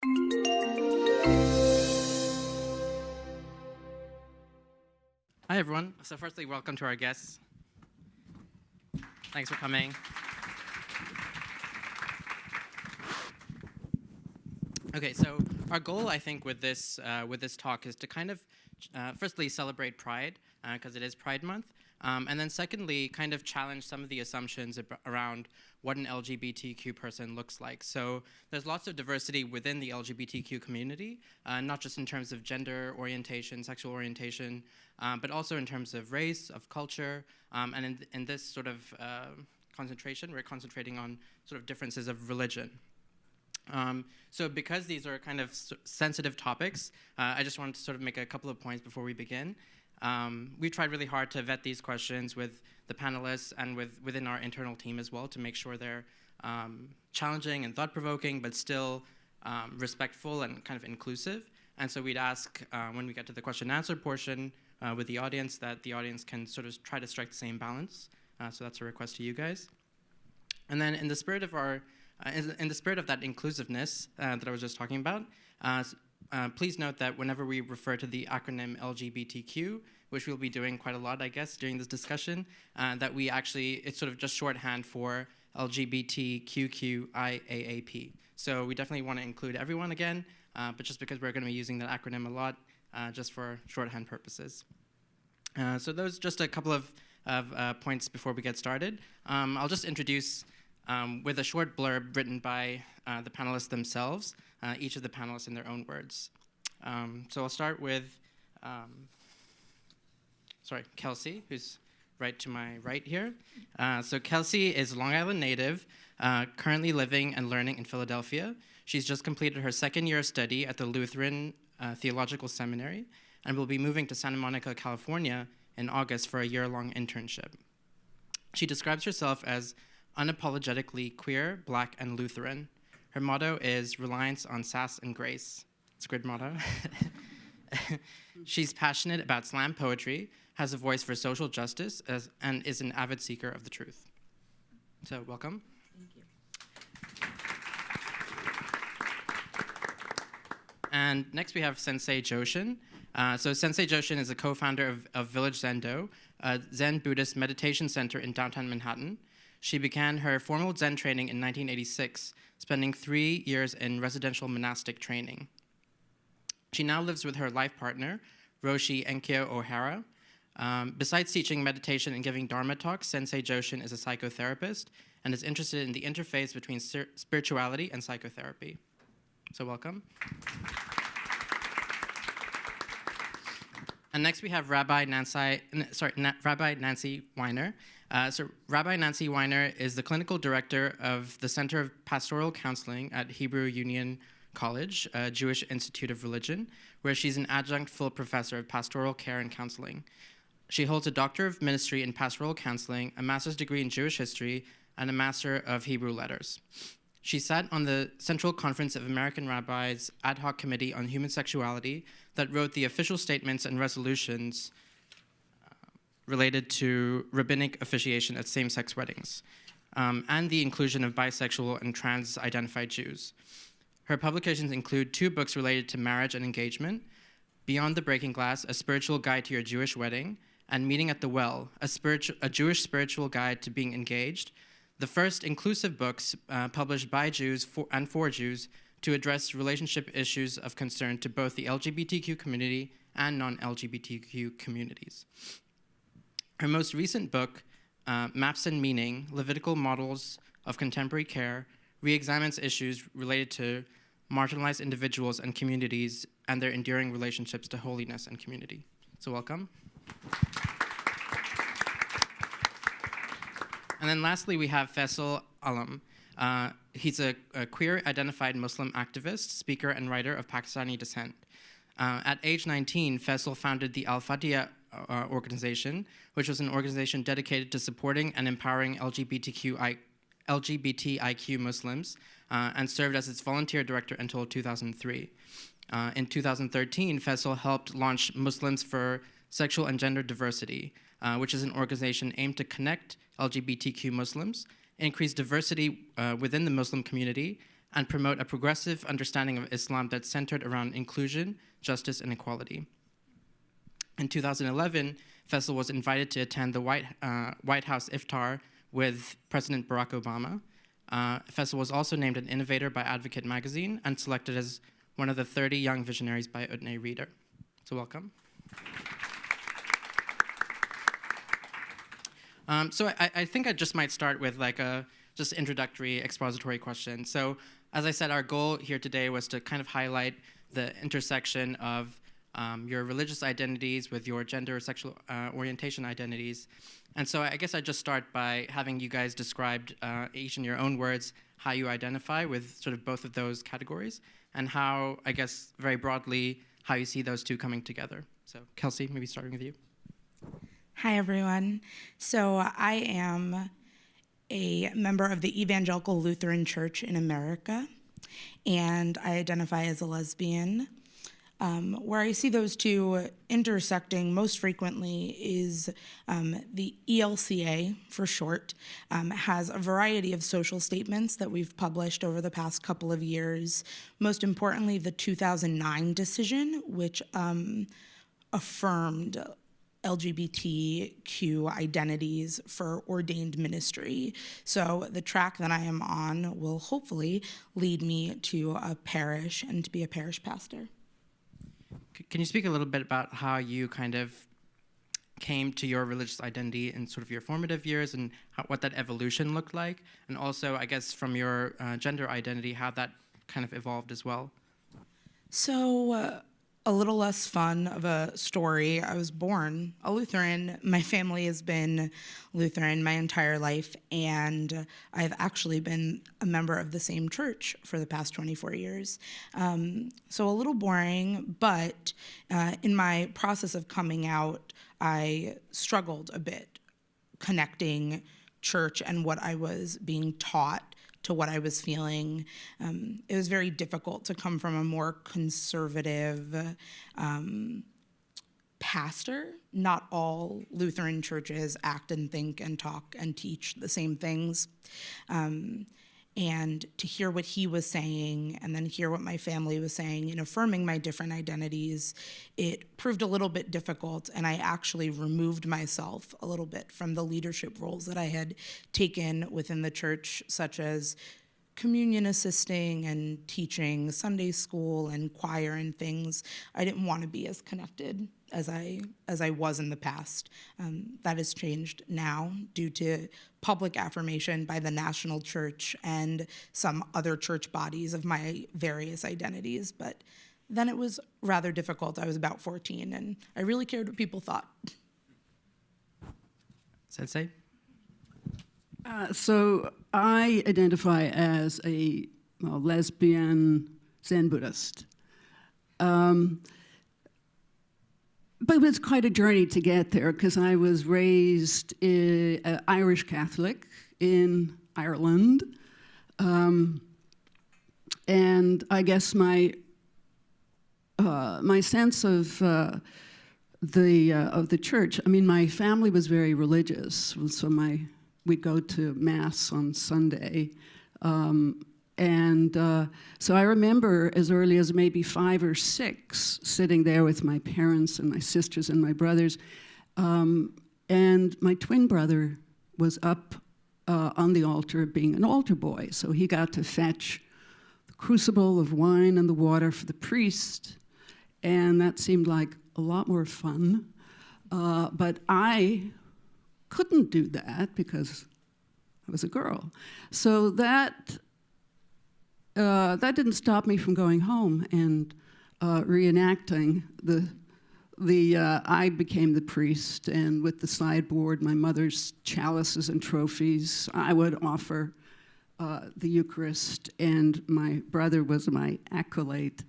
Hi, everyone. So firstly, welcome to our guests. Thanks for coming. Okay, so our goal, I think, with this talk is to kind of, firstly, celebrate Pride, because it is Pride Month, and then secondly, kind of challenge some of the assumptions around what an LGBTQ person looks like. So there's lots of diversity within the LGBTQ community, not just in terms of gender orientation, sexual orientation, but also in terms of race, of culture, and in this sort of concentration, we're concentrating on sort of differences of religion. So because these are kind of sensitive topics, I just wanted to sort of make a couple of points before we begin. We've tried really hard to vet these questions with the panelists and within our internal team as well to make sure they're challenging and thought-provoking, but still respectful and kind of inclusive. And so we'd ask, when we get to the question and answer portion with the audience, that the audience can sort of try to strike the same balance. So that's a request to you guys. And then in the spirit of that inclusiveness that I was just talking about, please note that whenever we refer to the acronym LGBTQ, which we'll be doing quite a lot, I guess, during this discussion, that we actually, it's sort of just shorthand for LGBTQIAAP. So we definitely want to include everyone again, but just because we're going to be using that acronym a lot, just for shorthand purposes. So those just a couple of points before we get started. I'll just introduce with a short blurb written by the panelists themselves, each of the panelists in their own words. So I'll start with, Kelsey, who's right to my right here. So Kelsey is a Long Island native, currently living and learning in Philadelphia. She's just completed her second year of study at the Lutheran Theological Seminary and will be moving to Santa Monica, California in August for a year-long internship. She describes herself as unapologetically queer, Black, and Lutheran. Her motto is reliance on sass and grace. It's a good motto. She's passionate about slam poetry, has a voice for social justice, and is an avid seeker of the truth. So welcome. Thank you. And next we have Sensei Joshin. So Sensei Joshin is a co-founder of Village Zendo, a Zen Buddhist meditation center in downtown Manhattan. She began her formal Zen training in 1986, spending 3 years in residential monastic training. She now lives with her life partner, Roshi Enkyo O'Hara. Besides teaching meditation and giving Dharma talks, Sensei Joshin is a psychotherapist and is interested in the interface between spirituality and psychotherapy. So welcome. And next we have Rabbi Nancy Wiener. So Rabbi Nancy Wiener is the clinical director of the Center of Pastoral Counseling at Hebrew Union College, a Jewish Institute of Religion, where she's an adjunct full professor of pastoral care and counseling. She holds a Doctor of Ministry in Pastoral Counseling, a master's degree in Jewish history, and a Master of Hebrew Letters. She sat on the Central Conference of American Rabbis Ad Hoc Committee on Human Sexuality that wrote the official statements and resolutions related to rabbinic officiation at same-sex weddings, and the inclusion of bisexual and trans-identified Jews. Her publications include 2 books related to marriage and engagement, Beyond the Breaking Glass, A Spiritual Guide to Your Jewish Wedding, and Meeting at the Well, a Jewish spiritual guide to being engaged, the first inclusive books published by Jews and for Jews to address relationship issues of concern to both the LGBTQ community and non-LGBTQ communities. Her most recent book, Maps and Meaning, Levitical Models of Contemporary Care, re-examines issues related to marginalized individuals and communities and their enduring relationships to holiness and community. So welcome. And then lastly, we have Faisal Alam. He's a queer-identified Muslim activist, speaker, and writer of Pakistani descent. At age 19, Faisal founded the Al-Fatiha organization, which was an organization dedicated to supporting and empowering LGBTIQ Muslims, and served as its volunteer director until 2003. In 2013, Faisal helped launch Muslims for Sexual and Gender Diversity, which is an organization aimed to connect LGBTQ Muslims, increase diversity within the Muslim community, and promote a progressive understanding of Islam that's centered around inclusion, justice, and equality. In 2011, Faisal was invited to attend the White House iftar with President Barack Obama. Faisal was also named an innovator by Advocate magazine and selected as one of the 30 young visionaries by Utne Reader. So welcome. So I think I just might start with like a just introductory expository question. So as I said, our goal here today was to kind of highlight the intersection of your religious identities with your gender or sexual orientation identities. And so I guess I'd just start by having you guys describe each in your own words how you identify with sort of both of those categories and how, I guess, very broadly, how you see those two coming together. So Kelsey, maybe starting with you. Hi, everyone. So I am a member of the Evangelical Lutheran Church in America, and I identify as a lesbian. Where I see those two intersecting most frequently is the ELCA, for short, has a variety of social statements that we've published over the past couple of years. Most importantly, the 2009 decision, which affirmed LGBTQ identities for ordained ministry. So the track that I am on will hopefully lead me to a parish and to be a parish pastor. Can you speak a little bit about how you kind of came to your religious identity in sort of your formative years and what that evolution looked like? And also, I guess, from your gender identity, how that kind of evolved as well? So a little less fun of a story. I was born a Lutheran. My family has been Lutheran my entire life, and I've actually been a member of the same church for the past 24 years. So a little boring, but in my process of coming out, I struggled a bit connecting church and what I was being taught to what I was feeling. It was very difficult to come from a more conservative pastor. Not all Lutheran churches act and think and talk and teach the same things. And to hear what he was saying and then hear what my family was saying in affirming my different identities, it proved a little bit difficult, and I actually removed myself a little bit from the leadership roles that I had taken within the church, such as communion assisting and teaching Sunday school and choir and things. I didn't want to be as connected as I was in the past. That has changed now due to public affirmation by the national church and some other church bodies of my various identities. But then it was rather difficult. I was about 14, and I really cared what people thought. Sensei? So I identify as a lesbian Zen Buddhist. But it was quite a journey to get there because I was raised Irish Catholic in Ireland. And I guess my sense of the church, I mean, my family was very religious, so we'd go to Mass on Sunday. So I remember as early as maybe 5 or 6 sitting there with my parents and my sisters and my brothers. And my twin brother was up on the altar being an altar boy. So he got to fetch the crucible of wine and the water for the priest. And that seemed like a lot more fun. But I couldn't do that because I was a girl. So that didn't stop me from going home and reenacting I became the priest, and with the sideboard, my mother's chalices and trophies, I would offer the Eucharist, and my brother was my acolyte.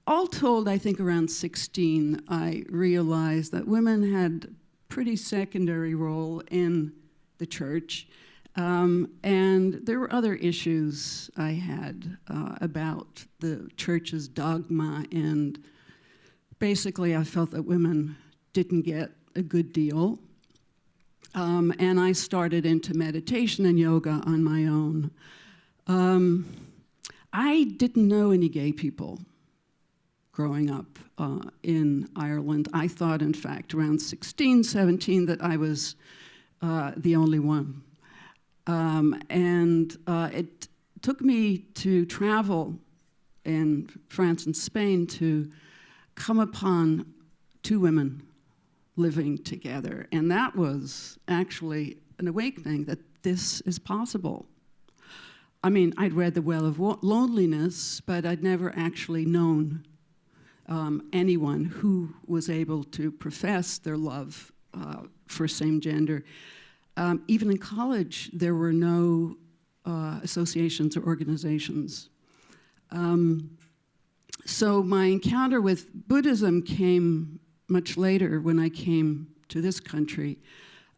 All told, I think around 16, I realized that women had a pretty secondary role in the church. And there were other issues I had about the church's dogma, and basically I felt that women didn't get a good deal. And I started into meditation and yoga on my own. I didn't know any gay people growing up in Ireland. I thought, in fact, around 16, 17, that I was the only one. It took me to travel in France and Spain to come upon two women living together. And that was actually an awakening that this is possible. I mean, I'd read The Well of Loneliness, but I'd never actually known anyone who was able to profess their love for same gender. Even in college, there were no associations or organizations. So my encounter with Buddhism came much later when I came to this country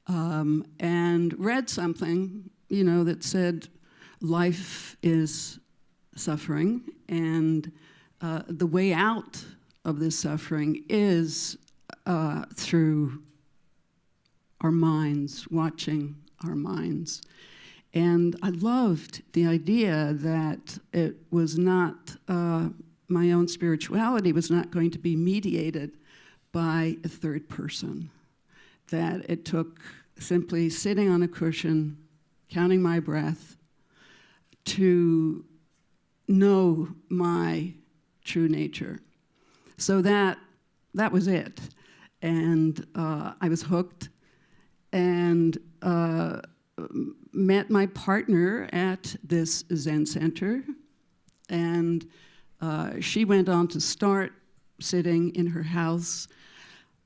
and read something, that said life is suffering, and the way out of this suffering is through our minds, watching our minds. And I loved the idea that it was not, my own spirituality was not going to be mediated by a third person, that it took simply sitting on a cushion, counting my breath, to know my true nature. So that was it. And I was hooked, and met my partner at this Zen center, and she went on to start sitting in her house.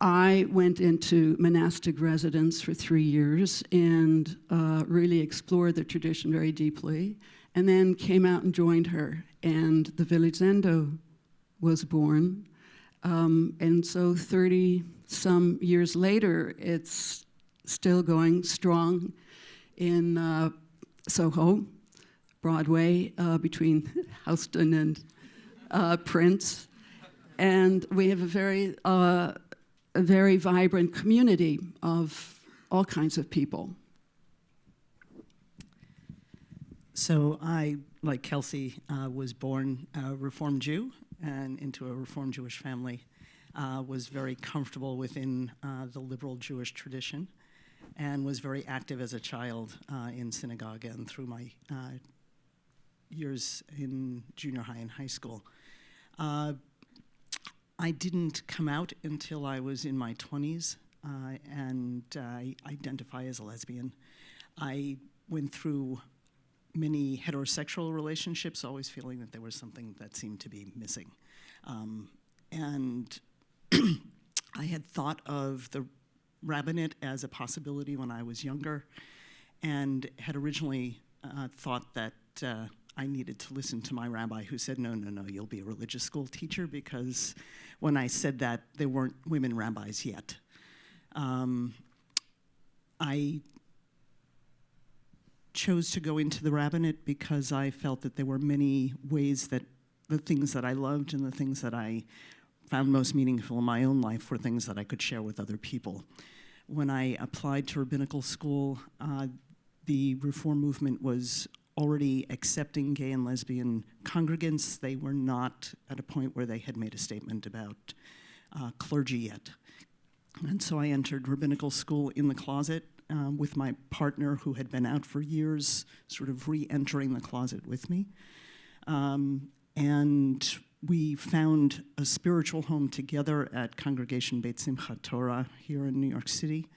I went into monastic residence for 3 years and really explored the tradition very deeply, and then came out and joined her, and the village Zendo was born. And so 30-some years later, it's still going strong in Soho, Broadway, between Houston and Prince. And we have a very vibrant community of all kinds of people. So I, like Kelsey, was born a Reformed Jew and into a Reformed Jewish family, was very comfortable within the liberal Jewish tradition, and was very active as a child in synagogue and through my years in junior high and high school. I didn't come out until I was in my 20s, and I identify as a lesbian. I went through many heterosexual relationships, always feeling that there was something that seemed to be missing. And I had thought of the rabbinate as a possibility when I was younger, and had originally thought that I needed to listen to my rabbi, who said, no, you'll be a religious school teacher, because when I said that, there weren't women rabbis yet. I chose to go into the rabbinate because I felt that there were many ways that the things that I loved and the things that I found most meaningful in my own life were things that I could share with other people. When I applied to rabbinical school, the Reform movement was already accepting gay and lesbian congregants. They were not at a point where they had made a statement about clergy yet. And so I entered rabbinical school in the closet with my partner, who had been out for years, sort of re-entering the closet with me. And we found a spiritual home together at Congregation Beit Simchat Torah here in New York City.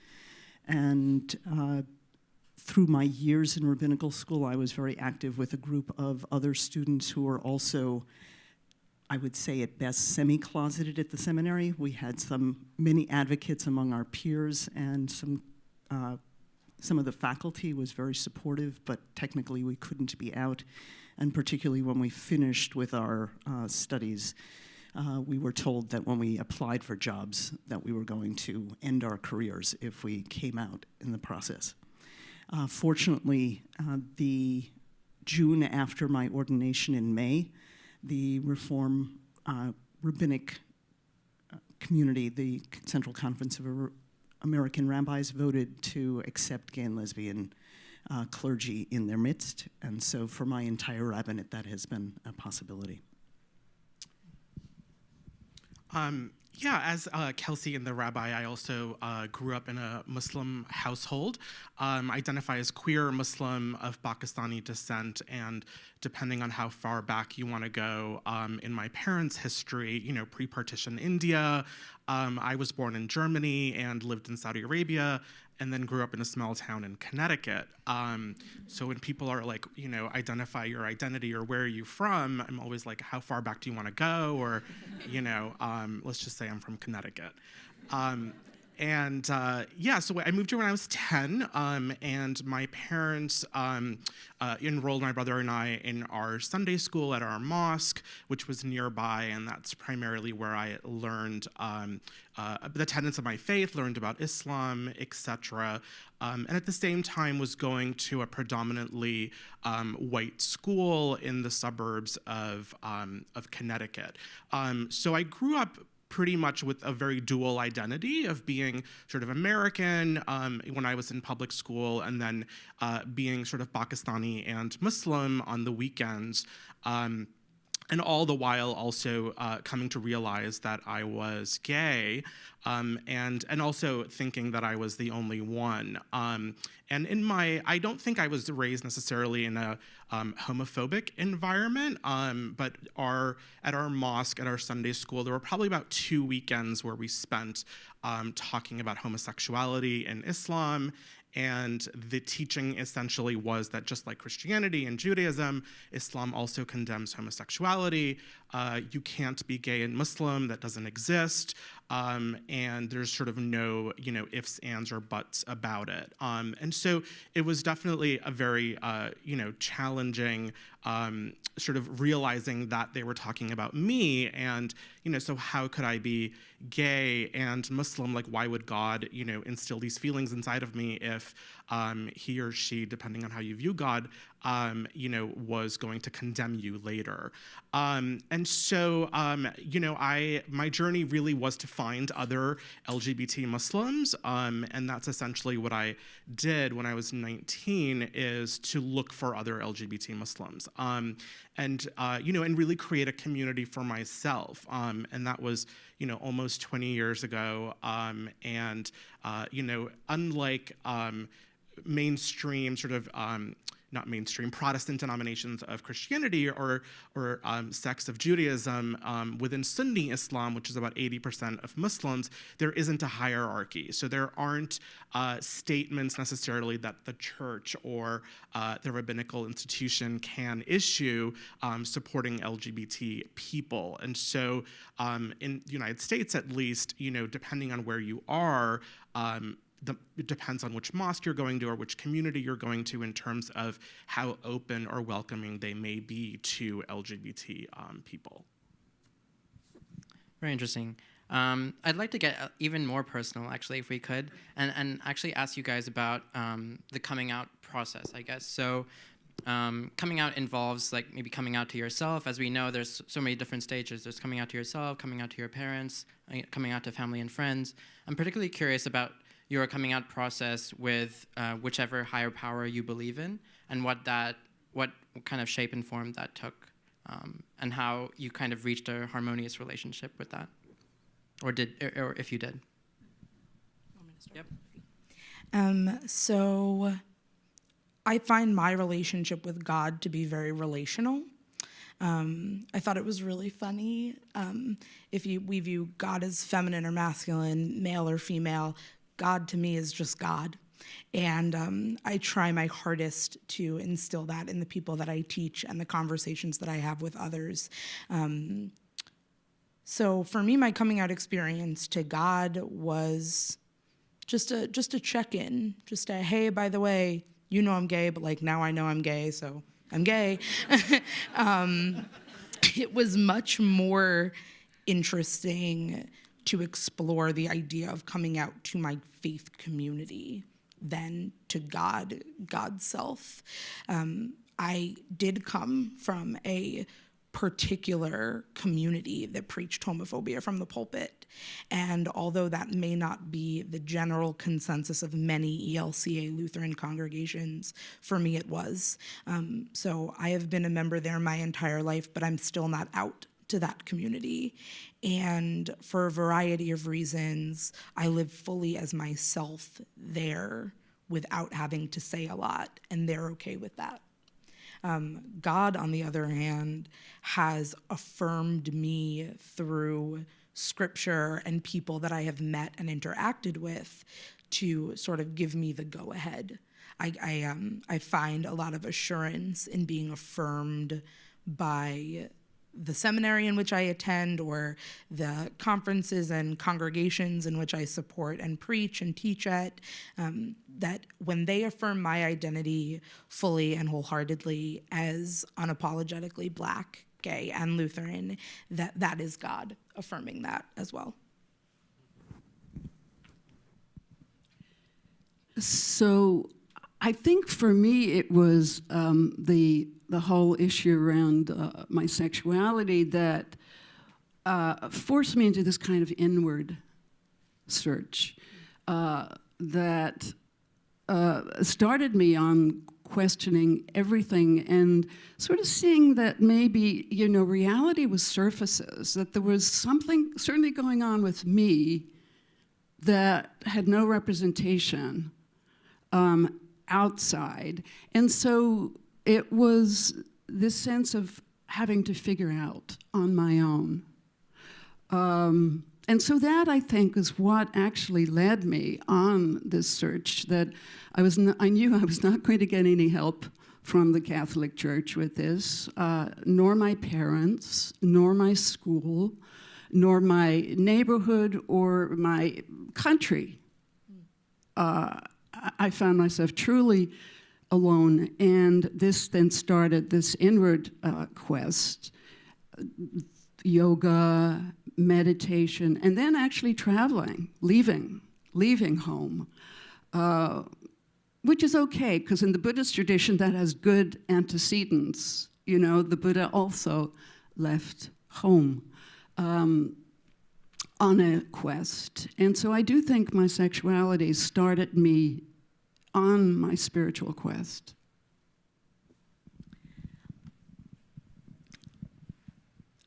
And through my years in rabbinical school, I was very active with a group of other students who were also, I would say at best, semi-closeted at the seminary. We had many advocates among our peers, and some of the faculty was very supportive, but technically we couldn't be out. And particularly when we finished with our studies, we were told that when we applied for jobs that we were going to end our careers if we came out in the process. Fortunately, the June after my ordination in May, the Reform Rabbinic Community, the Central Conference of American Rabbis, voted to accept gay and lesbian clergy in their midst. And so for my entire rabbinate, that has been a possibility. Yeah, as Kelsey and the rabbi, I also grew up in a Muslim household. Identify as queer Muslim of Pakistani descent, and depending on how far back you want to go, in my parents' history, pre-partition India, I was born in Germany and lived in Saudi Arabia, and then grew up in a small town in Connecticut. So when people are like, identify your identity or where are you from, I'm always like, how far back do you want to go? Or, let's just say I'm from Connecticut. So I moved here when I was 10, and my parents enrolled my brother and I in our Sunday school at our mosque, which was nearby, and that's primarily where I learned the tenets of my faith, learned about Islam, etc. And at the same time was going to a predominantly white school in the suburbs of Connecticut. So I grew up pretty much with a very dual identity of being sort of American when I was in public school, and then being sort of Pakistani and Muslim on the weekends. And all the while also coming to realize that I was gay, and also thinking that I was the only one. And I don't think I was raised necessarily in a homophobic environment, but at our mosque, at our Sunday school, there were probably about 2 weekends where we spent talking about homosexuality in Islam. And the teaching essentially was that just like Christianity and Judaism, Islam also condemns homosexuality. You can't be gay and Muslim, that doesn't exist. And there's sort of no, ifs, ands, or buts about it. And so it was definitely a very, challenging sort of realizing that they were talking about me, and, so how could I be gay and Muslim? Like, why would God, instill these feelings inside of me if he or she, depending on how you view God, was going to condemn you later? And so, my journey really was to find other LGBT Muslims, and that's essentially what I did when I was 19, is to look for other LGBT Muslims, and really create a community for myself. And that was, almost 20 years ago. Unlike mainstream sort of not mainstream Protestant denominations of Christianity or sects of Judaism, within Sunni Islam, which is about 80% of Muslims, there isn't a hierarchy. So there aren't statements necessarily that the church or the rabbinical institution can issue supporting LGBT people. And so in the United States, at least, depending on where you are, it depends on which mosque you're going to or which community you're going to in terms of how open or welcoming they may be to LGBT people. Very interesting. I'd like to get even more personal, actually, if we could, and actually ask you guys about the coming out process, I guess. So coming out involves like maybe coming out to yourself. As we know, there's so many different stages. There's coming out to yourself, coming out to your parents, coming out to family and friends. I'm particularly curious about your coming out process with whichever higher power you believe in, and what kind of shape and form that took, and how you kind of reached a harmonious relationship with that, or if you did. Yep. So I find my relationship with God to be very relational. I thought it was really funny. If we view God as feminine or masculine, male or female, God to me is just God. And I try my hardest to instill that in the people that I teach and the conversations that I have with others. So for me, my coming out experience to God was just a check-in, just a, hey, by the way, I'm gay, but like now I know I'm gay, so I'm gay. It was much more interesting to explore the idea of coming out to my faith community than to God's self. I did come from a particular community that preached homophobia from the pulpit. And although that may not be the general consensus of many ELCA Lutheran congregations, for me it was. So I have been a member there my entire life, but I'm still not out to that community. And for a variety of reasons, I live fully as myself there without having to say a lot, and they're okay with that. God, on the other hand, has affirmed me through scripture and people that I have met and interacted with to sort of give me the go-ahead. I find a lot of assurance in being affirmed by the seminary in which I attend or the conferences and congregations in which I support and preach and teach at, that when they affirm my identity fully and wholeheartedly as unapologetically Black, gay, and Lutheran, that is God affirming that as well. So I think for me it was the whole issue around my sexuality that forced me into this kind of inward search that started me on questioning everything and sort of seeing that maybe, reality was surfaces, that there was something certainly going on with me that had no representation outside. And so it was this sense of having to figure out on my own. And so that, I think, is what actually led me on this search, that I knew I was not going to get any help from the Catholic Church with this, nor my parents, nor my school, nor my neighborhood, or my country. I found myself truly alone, and this then started this inward quest, yoga, meditation, and then actually traveling, leaving home, which is okay, because in the Buddhist tradition that has good antecedents. The Buddha also left home on a quest. And so I do think my sexuality started me on my spiritual quest.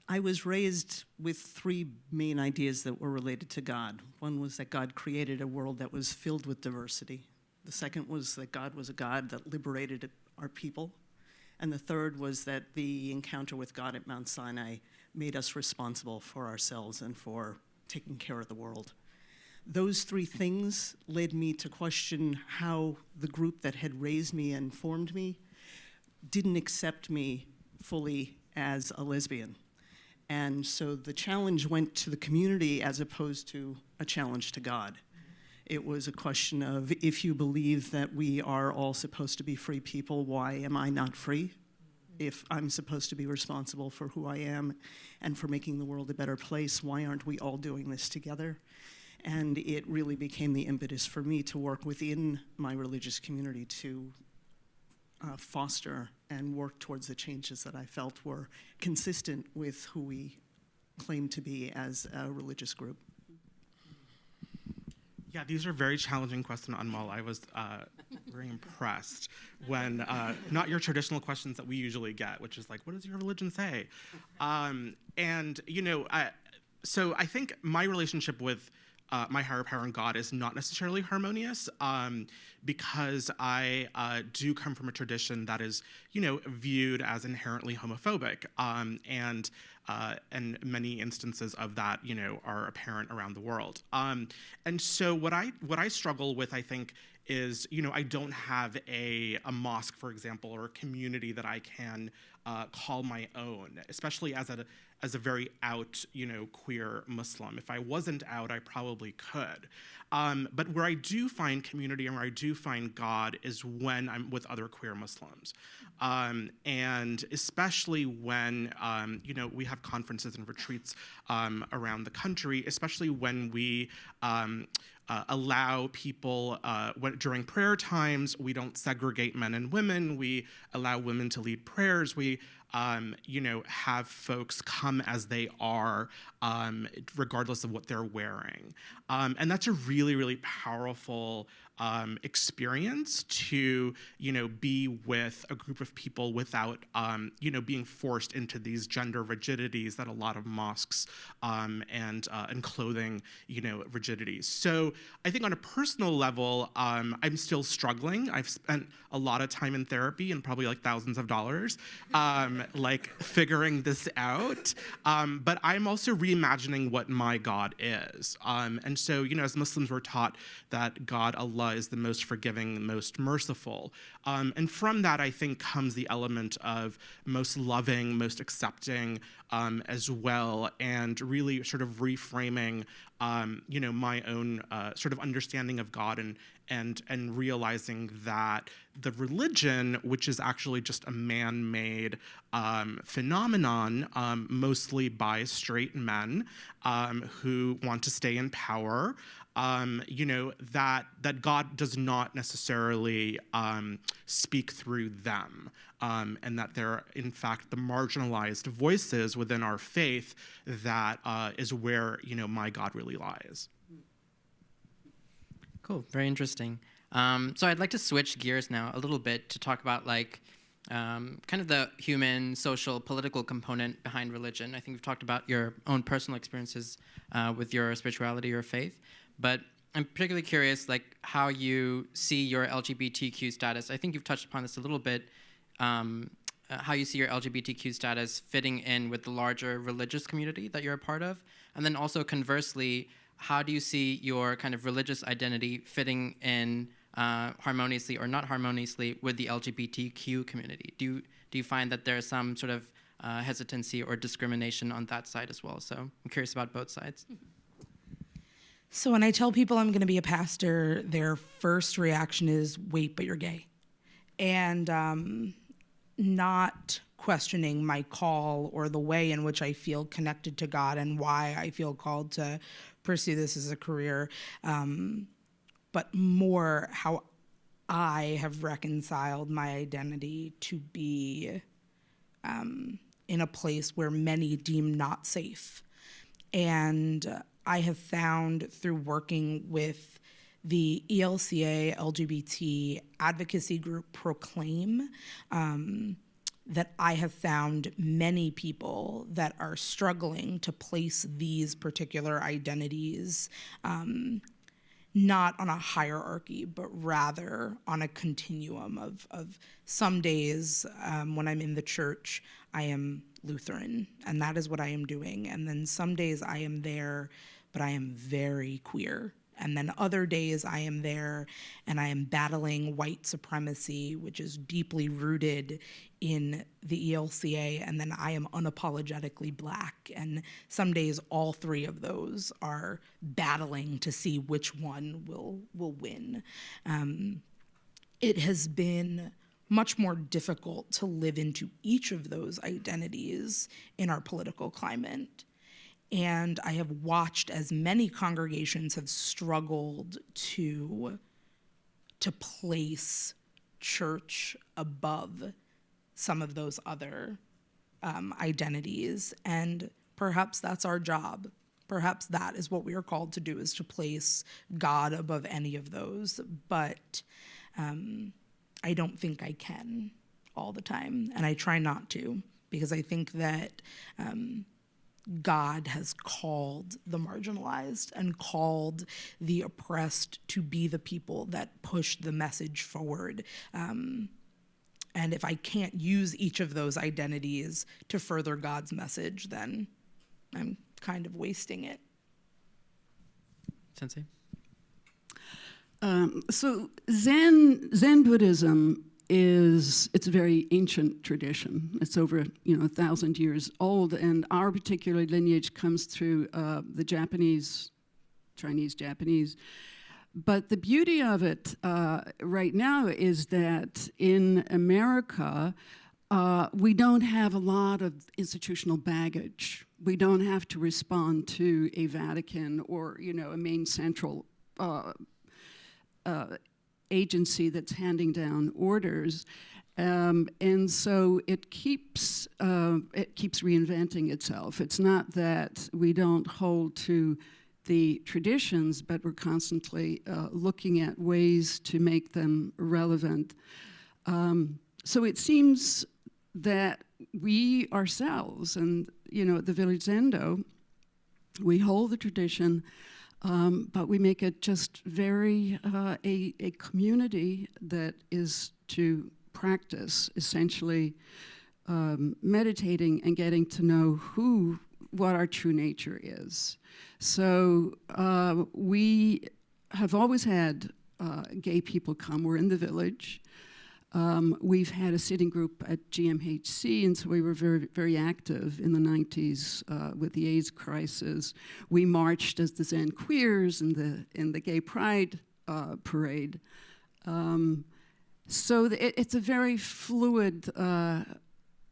I was raised with three main ideas that were related to God. One was that God created a world that was filled with diversity. The second was that God was a God that liberated our people. And the third was that the encounter with God at Mount Sinai made us responsible for ourselves and for taking care of the world. Those three things led me to question how the group that had raised me and formed me didn't accept me fully as a lesbian. And so the challenge went to the community as opposed to a challenge to God. It was a question of, if you believe that we are all supposed to be free people, why am I not free? If I'm supposed to be responsible for who I am and for making the world a better place, why aren't we all doing this together? And it really became the impetus for me to work within my religious community to foster and work towards the changes that I felt were consistent with who we claim to be as a religious group. Yeah, these are very challenging questions, Anmol. I was very impressed when, not your traditional questions that we usually get, which is like, what does your religion say? So I think my relationship with my higher power and God is not necessarily harmonious, because I do come from a tradition that is, viewed as inherently homophobic, and many instances of that, are apparent around the world. And so what I struggle with, I think, is, I don't have a mosque, for example, or a community that I can call my own, especially as a very out, queer Muslim. If I wasn't out, I probably could. But where I do find community and where I do find God is when I'm with other queer Muslims. And especially when, we have conferences and retreats around the country, especially when we allow people, during prayer times, we don't segregate men and women. We allow women to lead prayers. We have folks come as they are, regardless of what they're wearing. And that's a really, really powerful experience to, be with a group of people without, being forced into these gender rigidities that a lot of mosques and clothing, rigidities. So I think on a personal level, I'm still struggling. I've spent a lot of time in therapy and probably like thousands of dollars, figuring this out. But I'm also reimagining what my God is. And so, as Muslims, we're taught that God, Allah, is the most forgiving, most merciful. And from that, I think, comes the element of most loving, most accepting as well, and really sort of reframing, my own sort of understanding of God and realizing that the religion, which is actually just a man-made phenomenon, mostly by straight men who want to stay in power, that God does not necessarily speak through them, and that they're, in fact, the marginalized voices within our faith that is where, my God really lies. Cool, very interesting. So I'd like to switch gears now a little bit to talk about kind of the human, social, political component behind religion. I think we've talked about your own personal experiences with your spirituality or faith, but I'm particularly curious how you see your LGBTQ status. I think you've touched upon this a little bit, how you see your LGBTQ status fitting in with the larger religious community that you're a part of, and then also conversely, how do you see your kind of religious identity fitting in harmoniously or not harmoniously with the LGBTQ community? Do you find that there's some sort of hesitancy or discrimination on that side as well? So I'm curious about both sides. So when I tell people I'm going to be a pastor, their first reaction is, wait, but you're gay. And not questioning my call or the way in which I feel connected to God and why I feel called to pursue this as a career, but more how I have reconciled my identity to be in a place where many deem not safe. And I have found through working with the ELCA LGBT advocacy group Proclaim that I have found many people that are struggling to place these particular identities not on a hierarchy, but rather on a continuum of some days when I'm in the church, I am Lutheran, and that is what I am doing. And then some days I am there, but I am very queer. And then other days I am there and I am battling white supremacy, which is deeply rooted in the ELCA, and then I am unapologetically Black. And some days all three of those are battling to see which one will win. It has been much more difficult to live into each of those identities in our political climate. And I have watched as many congregations have struggled to place church above some of those other identities. And perhaps that's our job. Perhaps that is what we are called to do, is to place God above any of those. But I don't think I can all the time, and I try not to, because I think that God has called the marginalized and called the oppressed to be the people that push the message forward. And if I can't use each of those identities to further God's message, then I'm kind of wasting it. Sensei? So Zen Buddhism it's a very ancient tradition. It's over 1,000 years old, and our particular lineage comes through the Chinese-Japanese. But the beauty of it right now is that in America, we don't have a lot of institutional baggage. We don't have to respond to a Vatican or a main central agency that's handing down orders. And so it keeps reinventing itself. It's not that we don't hold to the traditions, but we're constantly looking at ways to make them relevant. So it seems that we ourselves, and at the Village Zendo, we hold the tradition, but we make it just very a community that is to practice, essentially meditating and getting to know what our true nature is. So we have always had gay people come. We're in the village. We've had a sitting group at GMHC, and so we were very, very active in the 90s with the AIDS crisis. We marched as the Zen Queers in the Gay Pride parade. So it's a very fluid,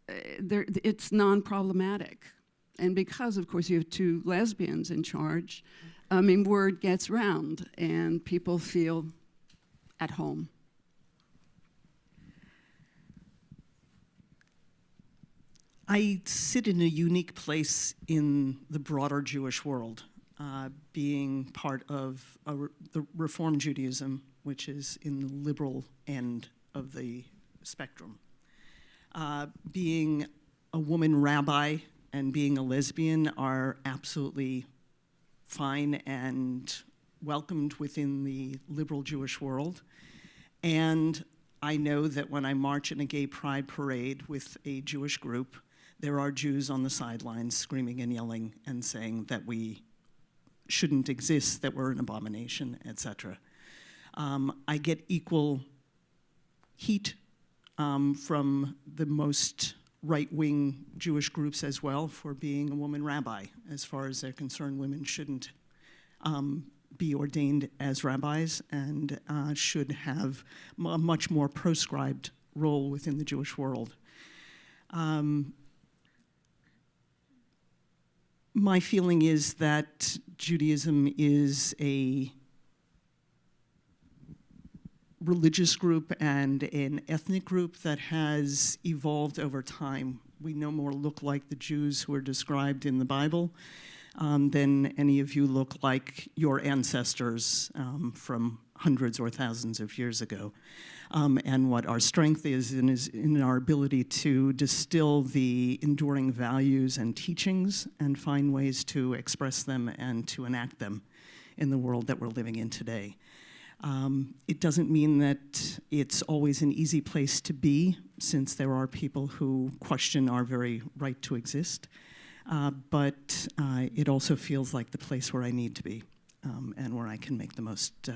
it's non-problematic. And because, of course, you have two lesbians in charge, word gets round and people feel at home. I sit in a unique place in the broader Jewish world, being part of the Reform Judaism, which is in the liberal end of the spectrum. Being a woman rabbi and being a lesbian are absolutely fine and welcomed within the liberal Jewish world. And I know that when I march in a gay pride parade with a Jewish group, there are Jews on the sidelines screaming and yelling and saying that we shouldn't exist, that we're an abomination, etc. I get equal heat from the most right-wing Jewish groups as well for being a woman rabbi. As far as they're concerned, women shouldn't be ordained as rabbis and should have a much more proscribed role within the Jewish world. My feeling is that Judaism is a religious group and an ethnic group that has evolved over time. We no more look like the Jews who are described in the Bible than any of you look like your ancestors from hundreds or thousands of years ago. And what our strength is in our ability to distill the enduring values and teachings and find ways to express them and to enact them in the world that we're living in today. It doesn't mean that it's always an easy place to be, since there are people who question our very right to exist. But it also feels like the place where I need to be and where I can make the most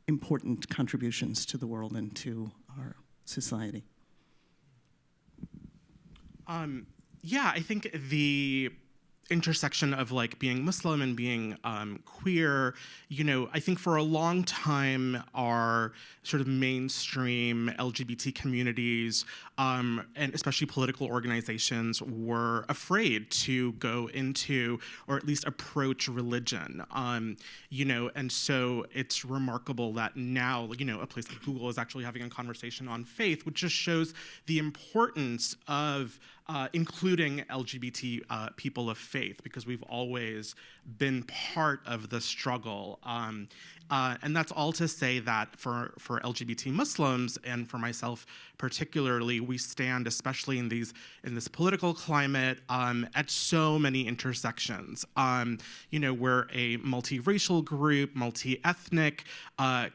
important contributions to the world and to our society. Yeah, I think the intersection of being Muslim and being queer, I think for a long time our sort of mainstream LGBT communities and especially political organizations were afraid to go into or at least approach religion, and so it's remarkable that now, a place like Google is actually having a conversation on faith, which just shows the importance of including LGBT people of faith, because we've always been part of the struggle. And that's all to say that for LGBT Muslims, and for myself particularly, we stand, especially in this political climate, at so many intersections. We're a multiracial group, multi-ethnic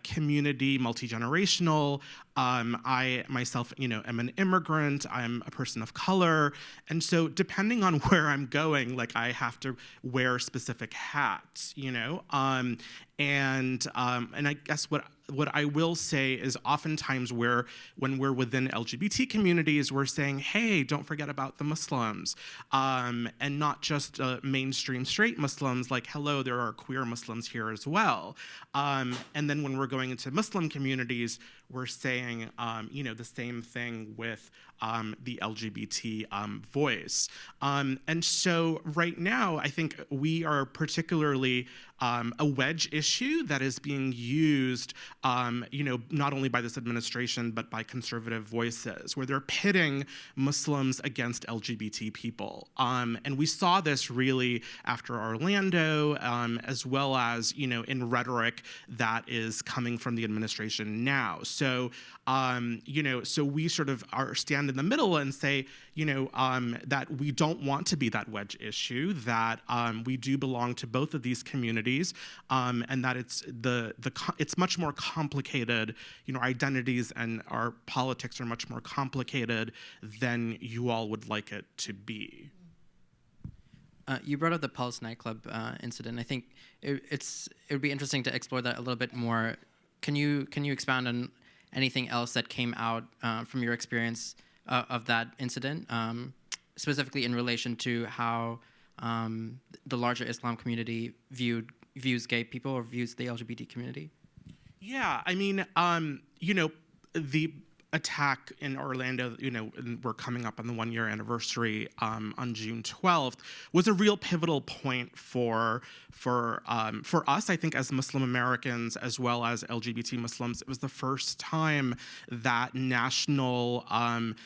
community, multi-generational. I myself, am an immigrant. I'm a person of color, and so depending on where I'm going, I have to wear specific hats, and I guess what I will say is oftentimes when we're within LGBT communities, we're saying, hey, don't forget about the Muslims, and not just mainstream straight Muslims, hello, there are queer Muslims here as well. And then when we're going into Muslim communities, we're saying, the same thing with the LGBT voice. And so right now, I think we are particularly a wedge issue that is being used, not only by this administration, but by conservative voices, where they're pitting Muslims against LGBT people. And we saw this really after Orlando, as well as, in rhetoric that is coming from the administration now. So, so we sort of stand in the middle and say, that we don't want to be that wedge issue, that we do belong to both of these communities, and that it's much more complicated. Our identities and our politics are much more complicated than you all would like it to be. You brought up the Pulse nightclub incident. I think it would be interesting to explore that a little bit more. Can you expound on anything else that came out from your experience of that incident, specifically in relation to how the larger Islam community views gay people or views the LGBT community? Yeah, I mean, the attack in Orlando, and we're coming up on the 1-year anniversary on June 12th, was a real pivotal point for us, I think, as Muslim Americans, as well as LGBT Muslims. It was the first time that national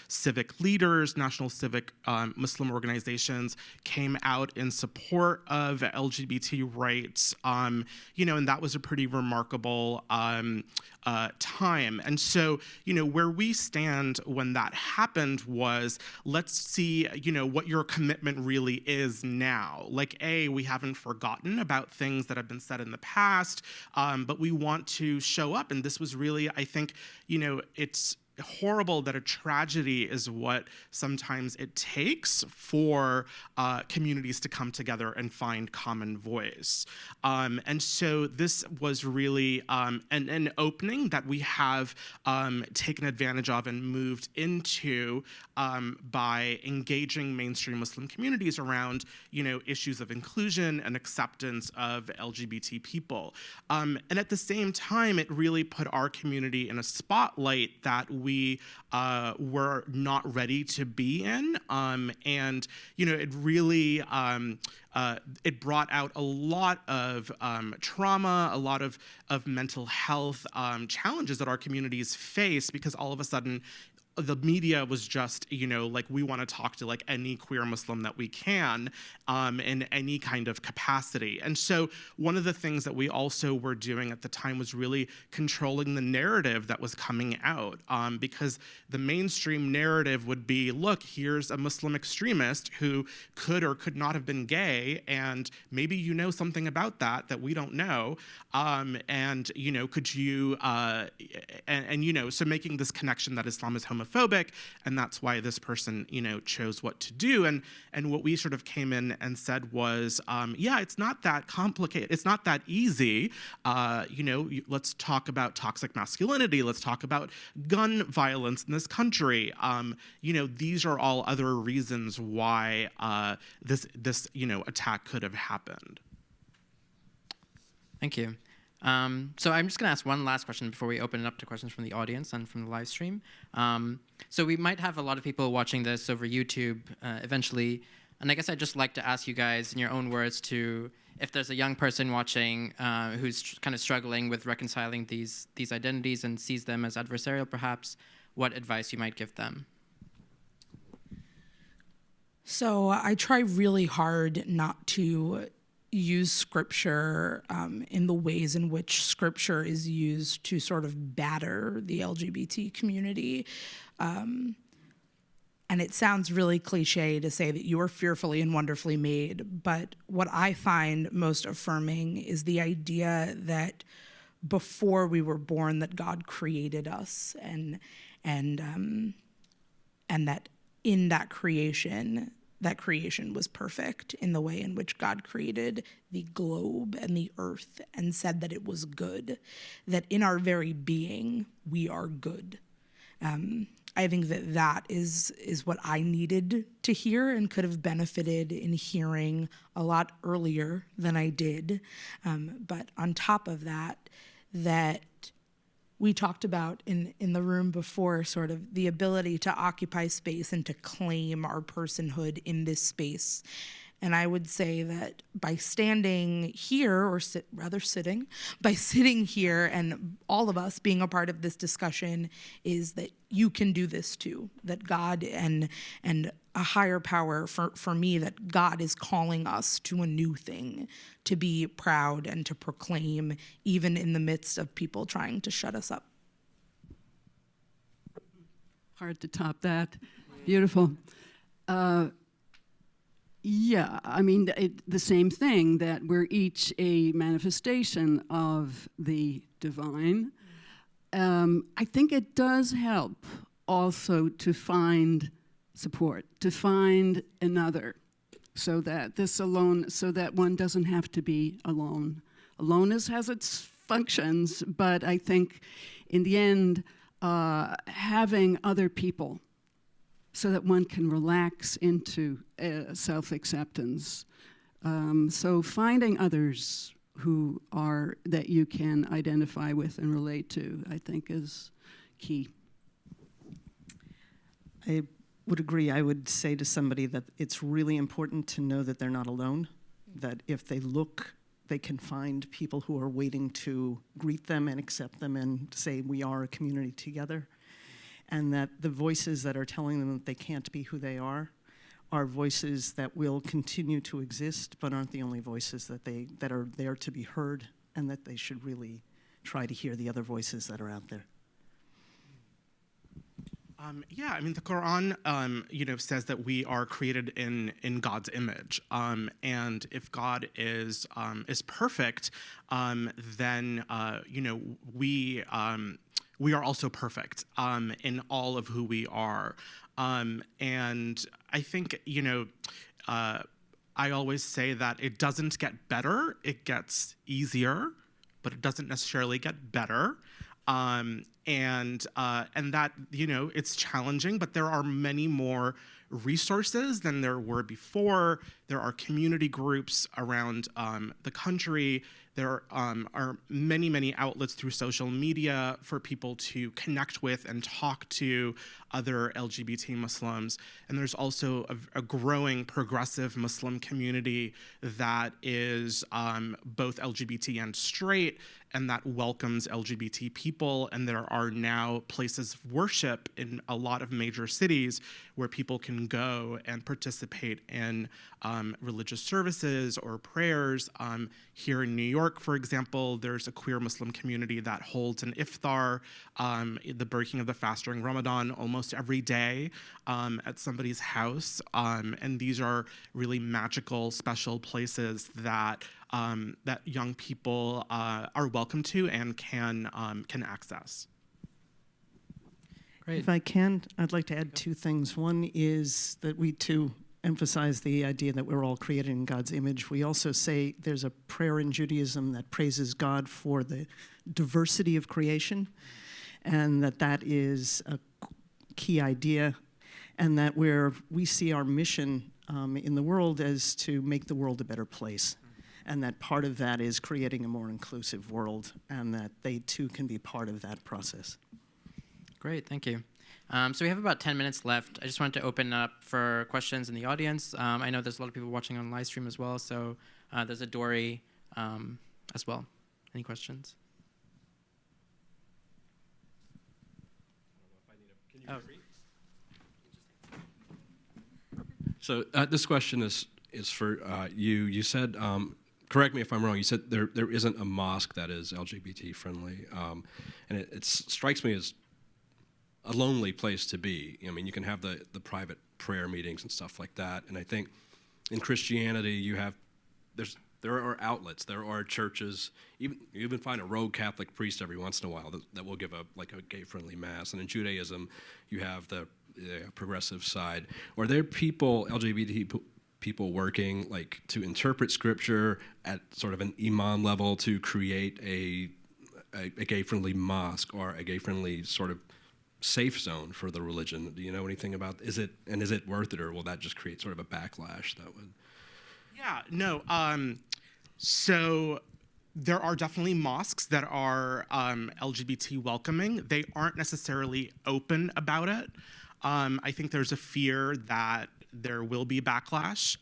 civic leaders, national civic Muslim organizations came out in support of LGBT rights, and that was a pretty remarkable time. And so, where we stand when that happened was, let's see, what your commitment really is now. Like, we haven't forgotten about things that have been said in the past, but we want to show up. And this was really, I think, it's horrible that a tragedy is what sometimes it takes for communities to come together and find common voice. And so this was really an opening that we have taken advantage of and moved into by engaging mainstream Muslim communities around, issues of inclusion and acceptance of LGBT people. And at the same time, it really put our community in a spotlight that we were not ready to be in, and it really it brought out a lot of trauma, a lot of mental health challenges that our communities face, because all of a sudden the media was just, like, we want to talk to like any queer Muslim that we can in any kind of capacity. And so one of the things that we also were doing at the time was really controlling the narrative that was coming out, because the mainstream narrative would be, look, here's a Muslim extremist who could or could not have been gay, and maybe you know something about that we don't know, and could you so making this connection that Islam is homophobic, and that's why this person, chose what to do. And what we sort of came in and said was, it's not that complicated. It's not that easy. Let's talk about toxic masculinity. Let's talk about gun violence in this country. These are all other reasons why this attack could have happened. Thank you. So I'm just going to ask one last question before we open it up to questions from the audience and from the live stream. So we might have a lot of people watching this over YouTube eventually, and I guess I'd just like to ask you guys, in your own words, if there's a young person watching who's kind of struggling with reconciling these identities and sees them as adversarial, perhaps, what advice you might give them. So I try really hard not to use scripture in the ways in which scripture is used to sort of batter the LGBT community. And it sounds really cliche to say that you are fearfully and wonderfully made, but what I find most affirming is the idea that before we were born, that God created us, and that in that creation was perfect in the way in which God created the globe and the earth and said that it was good, that in our very being, we are good. I think that is what I needed to hear and could have benefited in hearing a lot earlier than I did. But on top of that we talked about in the room before, sort of the ability to occupy space and to claim our personhood in this space. And I would say that by standing here, or sitting, by sitting here and all of us being a part of this discussion, is that you can do this too. That God and a higher power, for me, that God is calling us to a new thing, to be proud and to proclaim, even in the midst of people trying to shut us up. Hard to top that. Beautiful. Yeah, I mean, the same thing, that we're each a manifestation of the divine. I think it does help also to find support, to find another, so that one doesn't have to be alone. Aloneness has its functions, but I think in the end, having other people so that one can relax into self-acceptance. So finding others that you can identify with and relate to, I think, is key. I would agree. I would say to somebody that it's really important to know that they're not alone, that if they look, they can find people who are waiting to greet them and accept them and say, we are a community together. And that the voices that are telling them that they can't be who they are voices that will continue to exist, but aren't the only voices that are there to be heard, and that they should really try to hear the other voices that are out there. Yeah, I mean, the Quran, says that we are created in God's image, and if God is perfect, then we are also perfect in all of who we are, and I think I always say that it doesn't get better; it gets easier, but it doesn't necessarily get better. And that, it's challenging, but there are many more resources than there were before. There are community groups around the country. There are many, many outlets through social media for people to connect with and talk to other LGBT Muslims. And there's also a growing progressive Muslim community that is both LGBT and straight, and that welcomes LGBT people. And there are now places of worship in a lot of major cities where people can go and participate in religious services or prayers. Here in New York, for example, there's a queer Muslim community that holds an iftar, the breaking of the fast during Ramadan, almost every day at somebody's house. And these are really magical, special places that young people are welcome to and can access. Great. If I can, I'd like to add two things. One is that we too emphasize the idea that we're all created in God's image. We also say there's a prayer in Judaism that praises God for the diversity of creation, and that is a key idea, and that we see our mission in the world as to make the world a better place. And that part of that is creating a more inclusive world, and that they too can be part of that process. Great, thank you. So we have about 10 minutes left. I just wanted to open up for questions in the audience. I know there's a lot of people watching on live stream as well, so there's a Dory as well. Any questions? Can you hear me? So this question is for you. You said, correct me if I'm wrong, you said there isn't a mosque that is LGBT friendly, and it strikes me as a lonely place to be. I mean, you can have the private prayer meetings and stuff like that, and I think in Christianity there are outlets, there are churches. You even find a rogue Catholic priest every once in a while that will give a gay-friendly mass. And in Judaism, you have the progressive side. Are there LGBT people working to interpret scripture at sort of an imam level to create a gay-friendly mosque or a gay-friendly sort of safe zone for the religion? Do you know anything about, is it worth it, or will that just create sort of a backlash that would? Yeah, no. So there are definitely mosques that are LGBT welcoming. They aren't necessarily open about it. I think there's a fear that there will be backlash.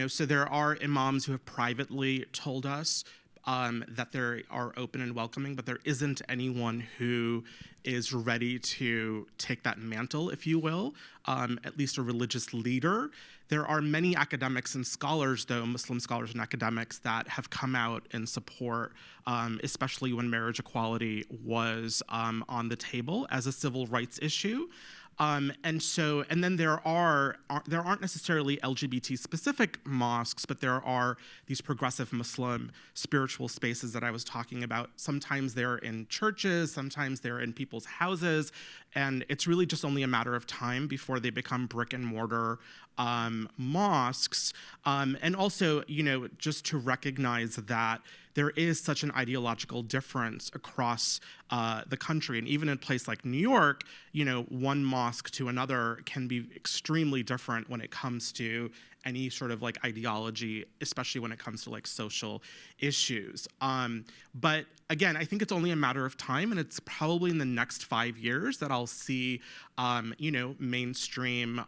So there are imams who have privately told us that they are open and welcoming, but there isn't anyone who is ready to take that mantle, if you will, at least a religious leader. There are many academics and scholars, though, Muslim scholars and academics, that have come out in support, especially when marriage equality was on the table as a civil rights issue. And then there aren't necessarily LGBT specific mosques, but there are these progressive Muslim spiritual spaces that I was talking about. Sometimes they're in churches, sometimes they're in people's houses, and it's really just only a matter of time before they become brick and mortar mosques. And also, just to recognize that there is such an ideological difference across the country. And even in a place like New York, one mosque to another can be extremely different when it comes to any sort of like ideology, especially when it comes to like social issues. But again, I think it's only a matter of time, and it's probably in the next 5 years that I'll see, mainstream,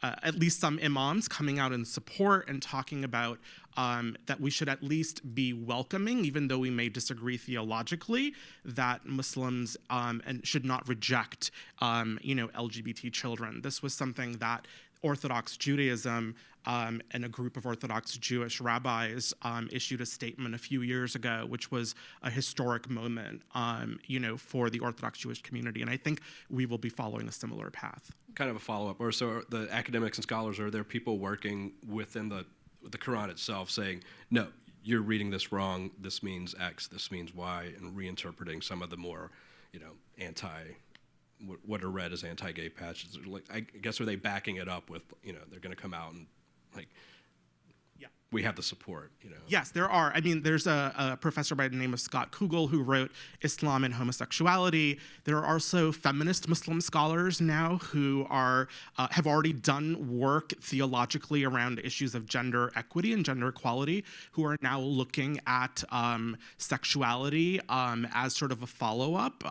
at least some imams coming out in support and talking about that we should at least be welcoming, even though we may disagree theologically, that Muslims and should not reject, LGBT children. This was something that Orthodox Judaism and a group of Orthodox Jewish rabbis issued a statement a few years ago, which was a historic moment, for the Orthodox Jewish community. And I think we will be following a similar path. Kind of a follow-up, or so the academics and scholars, are there people working within the Quran itself saying, no, you're reading this wrong, this means X, this means Y, and reinterpreting some of the more, what are read as anti-gay passages? Like, I guess, are they backing it up with, they're going to come out and, like, yeah, we have the support, Yes, there are. I mean, there's a professor by the name of Scott Kugel who wrote Islam and Homosexuality. There are also feminist Muslim scholars now who are have already done work theologically around issues of gender equity and gender equality, who are now looking at sexuality as sort of a follow-up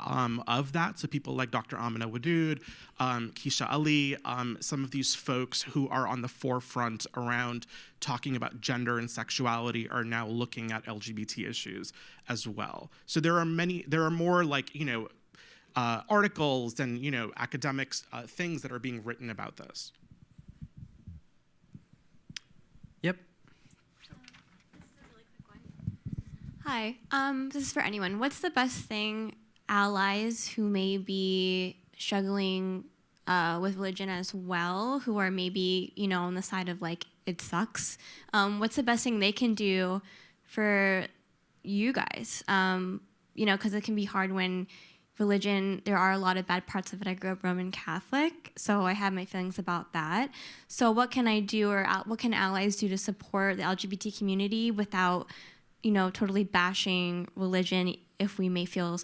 of that. So people like Dr. Amina Wadud, Keisha Ali, some of these folks who are on the forefront around talking about gender and sexuality are now looking at LGBT issues as well. So there are more like, articles and, academics, things that are being written about this. Yep. This is a really quick one. Hi, this is for anyone. What's the best thing allies who may be struggling with religion as well, who are maybe, on the side of like, it sucks, what's the best thing they can do for you guys? Because it can be hard when religion, there are a lot of bad parts of it. I grew up Roman Catholic, so I have my feelings about that. So what can I do, or what can allies do to support the LGBT community without, totally bashing religion if we may feel,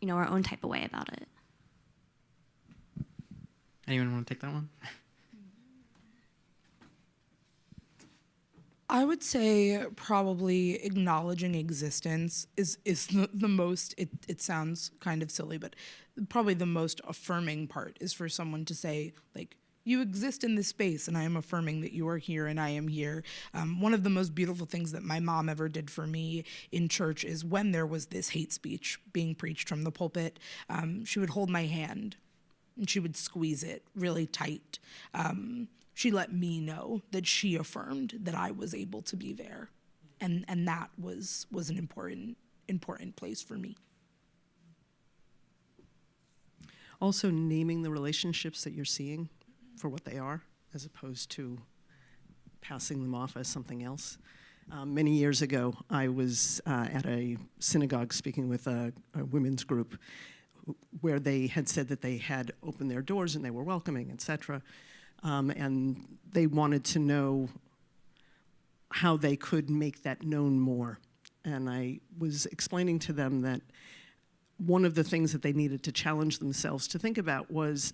our own type of way about it? Anyone want to take that one? I would say probably acknowledging existence is the most, it sounds kind of silly, but probably the most affirming part is for someone to say, like, you exist in this space and I am affirming that you are here and I am here. One of the most beautiful things that my mom ever did for me in church is when there was this hate speech being preached from the pulpit, she would hold my hand and she would squeeze it really tight. She let me know that she affirmed that I was able to be there. And that was an important place for me. Also naming the relationships that you're seeing for what they are, as opposed to passing them off as something else. Many years ago, I was at a synagogue speaking with a women's group where they had said that they had opened their doors and they were welcoming, etc. And they wanted to know how they could make that known more. And I was explaining to them that one of the things that they needed to challenge themselves to think about was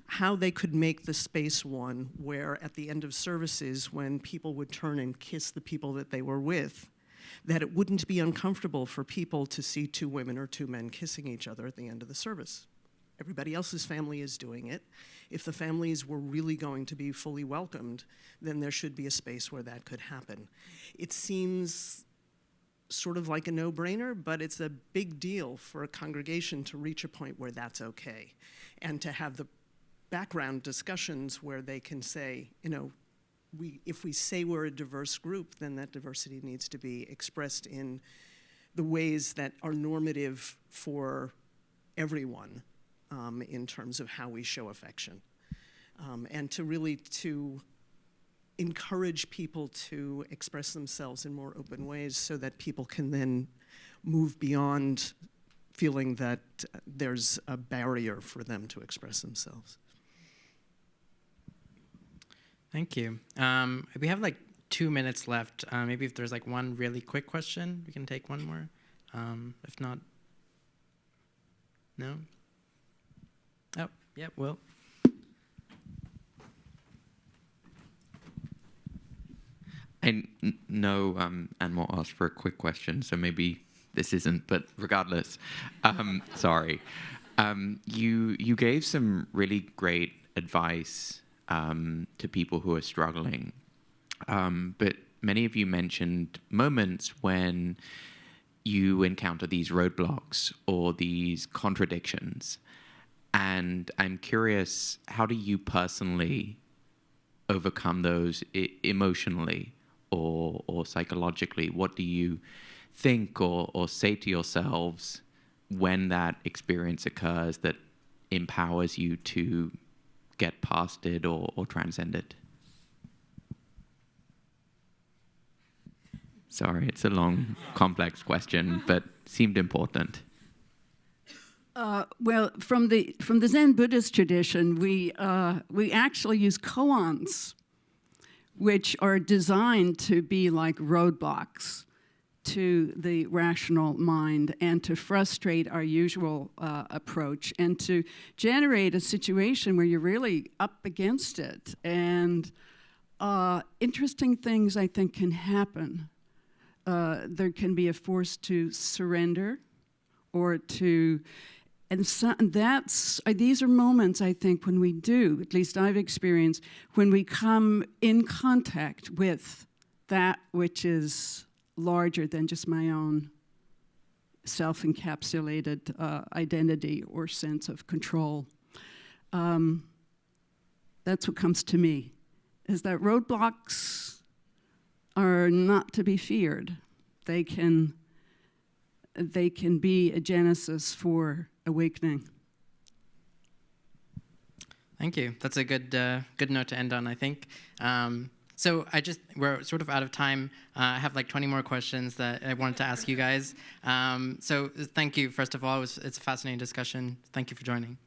how they could make the space one where at the end of services, when people would turn and kiss the people that they were with, that it wouldn't be uncomfortable for people to see two women or two men kissing each other at the end of the service. Everybody else's family is doing it. If the families were really going to be fully welcomed, then there should be a space where that could happen. It seems sort of like a no-brainer, but it's a big deal for a congregation to reach a point where that's okay, and to have the background discussions where they can say, you know, if we say we're a diverse group, then that diversity needs to be expressed in the ways that are normative for everyone in terms of how we show affection. And to encourage people to express themselves in more open ways so that people can then move beyond feeling that there's a barrier for them to express themselves. Thank you. We have like 2 minutes left. Maybe if there's like one really quick question, we can take one more. If not, no? Oh, yeah, Will. I know Anmol asked for a quick question, so maybe this isn't, but regardless, sorry. You gave some really great advice to people who are struggling, but many of you mentioned moments when you encounter these roadblocks or these contradictions. And I'm curious, how do you personally overcome those emotionally or psychologically? What do you think or say to yourselves when that experience occurs that empowers you to get past it or transcend it? Sorry, it's a long, complex question, but seemed important. Well, from the Zen Buddhist tradition, we actually use koans, which are designed to be like roadblocks to the rational mind and to frustrate our usual approach and to generate a situation where you're really up against it. And interesting things, I think, can happen. There can be a force to surrender or to... And so these are moments, I think, when we do, at least I've experienced, when we come in contact with that which is larger than just my own self-encapsulated identity or sense of control. That's what comes to me, is that roadblocks are not to be feared. They can be a genesis for awakening. Thank you. That's a good note to end on, I think. So we're sort of out of time. I have like 20 more questions that I wanted to ask you guys. So thank you, first of all. It's a fascinating discussion. Thank you for joining.